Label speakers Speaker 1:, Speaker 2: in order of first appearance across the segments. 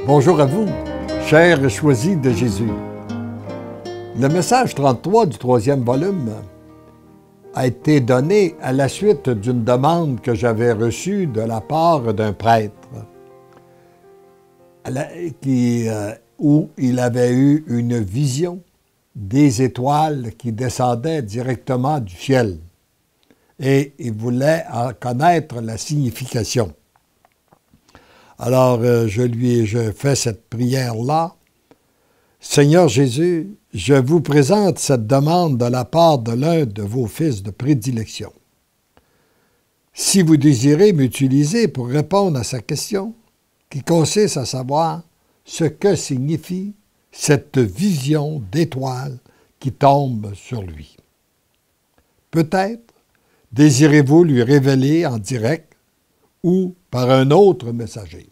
Speaker 1: Bonjour à vous, chers choisis de Jésus. Le message 33 du troisième volume a été donné à la suite d'une demande que j'avais reçue de la part d'un prêtre où il avait eu une vision des étoiles qui descendaient directement du ciel et il voulait en connaître la signification. Alors, je fais cette prière-là. Seigneur Jésus, je vous présente cette demande de la part de l'un de vos fils de prédilection. Si vous désirez m'utiliser pour répondre à sa question, qui consiste à savoir ce que signifie cette vision d'étoiles qui tombe sur lui. Peut-être désirez-vous lui révéler en direct ou par un autre messager.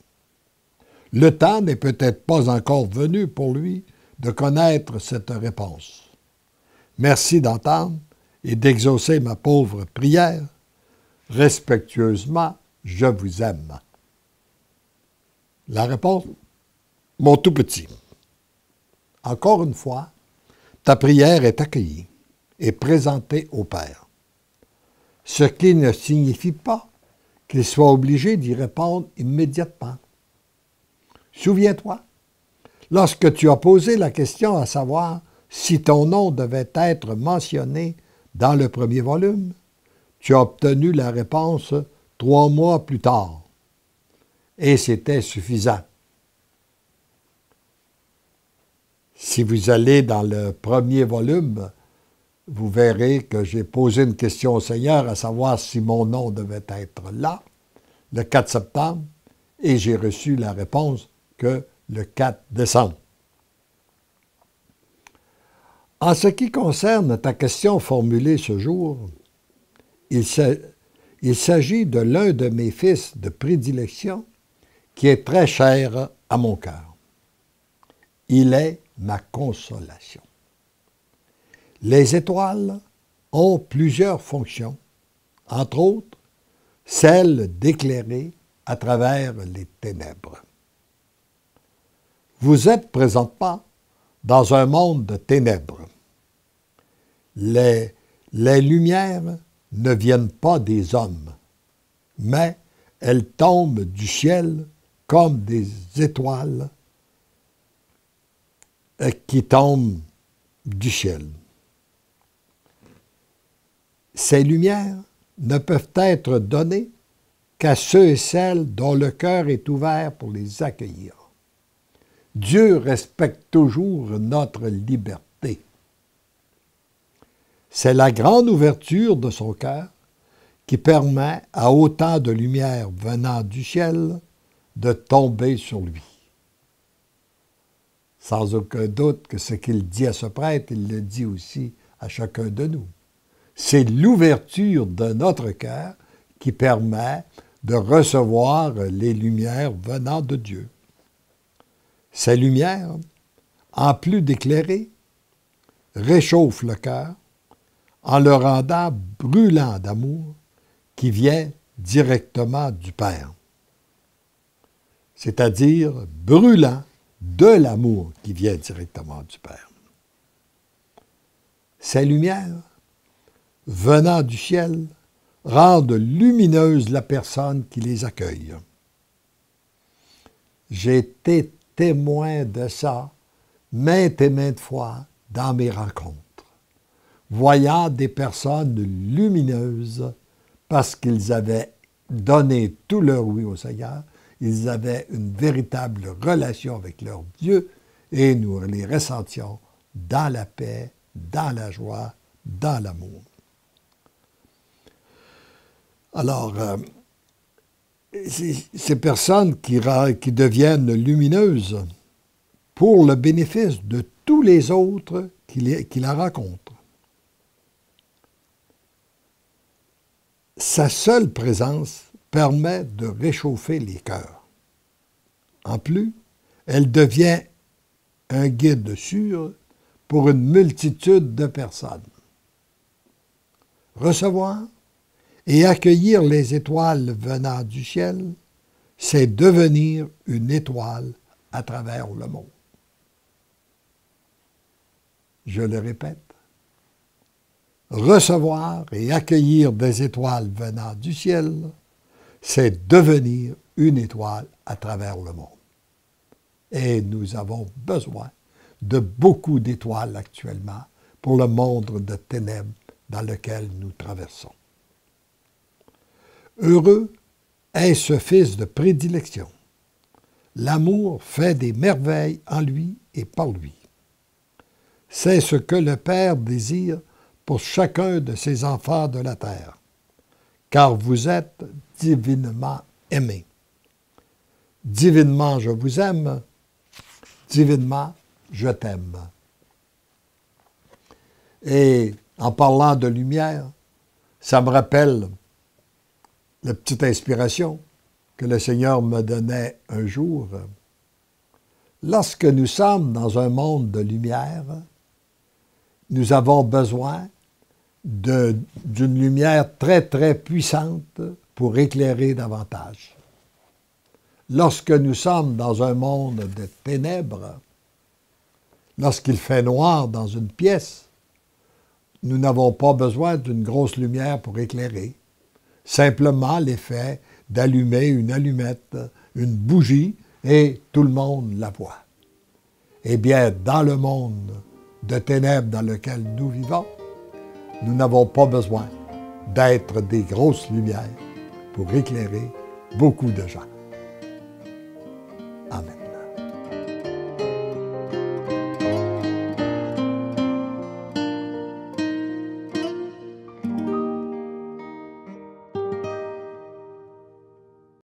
Speaker 1: Le temps n'est peut-être pas encore venu pour lui de connaître cette réponse. Merci d'entendre et d'exaucer ma pauvre prière. Respectueusement, je vous aime. La réponse, mon tout petit. Encore une fois, ta prière est accueillie et présentée au Père. Ce qui ne signifie pas qu'il soit obligé d'y répondre immédiatement. Souviens-toi, lorsque tu as posé la question à savoir si ton nom devait être mentionné dans le premier volume, tu as obtenu la réponse 3 mois plus tard. Et c'était suffisant. Si vous allez dans le premier volume, vous verrez que j'ai posé une question au Seigneur à savoir si mon nom devait être là, le 4 septembre, et j'ai reçu la réponse que le 4 décembre. En ce qui concerne ta question formulée ce jour, il s'agit de l'un de mes fils de prédilection qui est très cher à mon cœur. Il est ma consolation. Les étoiles ont plusieurs fonctions, entre autres celle d'éclairer à travers les ténèbres. Vous êtes présentement dans un monde de ténèbres. Les lumières ne viennent pas des hommes, mais elles tombent du ciel comme des étoiles qui tombent du ciel. Ces lumières ne peuvent être données qu'à ceux et celles dont le cœur est ouvert pour les accueillir. Dieu respecte toujours notre liberté. C'est la grande ouverture de son cœur qui permet à autant de lumière venant du ciel de tomber sur lui. Sans aucun doute que ce qu'il dit à ce prêtre, il le dit aussi à chacun de nous. C'est l'ouverture de notre cœur qui permet de recevoir les lumières venant de Dieu. Ces lumières, en plus d'éclairer, réchauffent le cœur en le rendant brûlant d'amour qui vient directement du Père, c'est-à-dire brûlant de l'amour qui vient directement du Père. Ces lumières, venant du ciel, rendent lumineuse la personne qui les accueille. J'ai été témoin de ça maintes et maintes fois dans mes rencontres, voyant des personnes lumineuses parce qu'ils avaient donné tout leur oui au Seigneur, ils avaient une véritable relation avec leur Dieu et nous les ressentions dans la paix, dans la joie, dans l'amour. Alors, ces personnes qui deviennent lumineuses pour le bénéfice de tous les autres qui la rencontrent. Sa seule présence permet de réchauffer les cœurs. En plus, elle devient un guide sûr pour une multitude de personnes. Recevoir et accueillir les étoiles venant du ciel, c'est devenir une étoile à travers le monde. Je le répète, recevoir et accueillir des étoiles venant du ciel, c'est devenir une étoile à travers le monde. Et nous avons besoin de beaucoup d'étoiles actuellement pour le monde de ténèbres dans lequel nous traversons. Heureux est ce fils de prédilection. L'amour fait des merveilles en lui et par lui. C'est ce que le Père désire pour chacun de ses enfants de la terre, car vous êtes divinement aimés. Divinement je vous aime, divinement je t'aime. Et en parlant de lumière, ça me rappelle la petite inspiration que le Seigneur me donnait un jour. Lorsque nous sommes dans un monde de lumière, nous avons besoin d'une lumière très, très puissante pour éclairer davantage. Lorsque nous sommes dans un monde de ténèbres, lorsqu'il fait noir dans une pièce, nous n'avons pas besoin d'une grosse lumière pour éclairer. Simplement l'effet d'allumer une allumette, une bougie, et tout le monde la voit. Eh bien, dans le monde de ténèbres dans lequel nous vivons, nous n'avons pas besoin d'être des grosses lumières pour éclairer beaucoup de gens. Amen.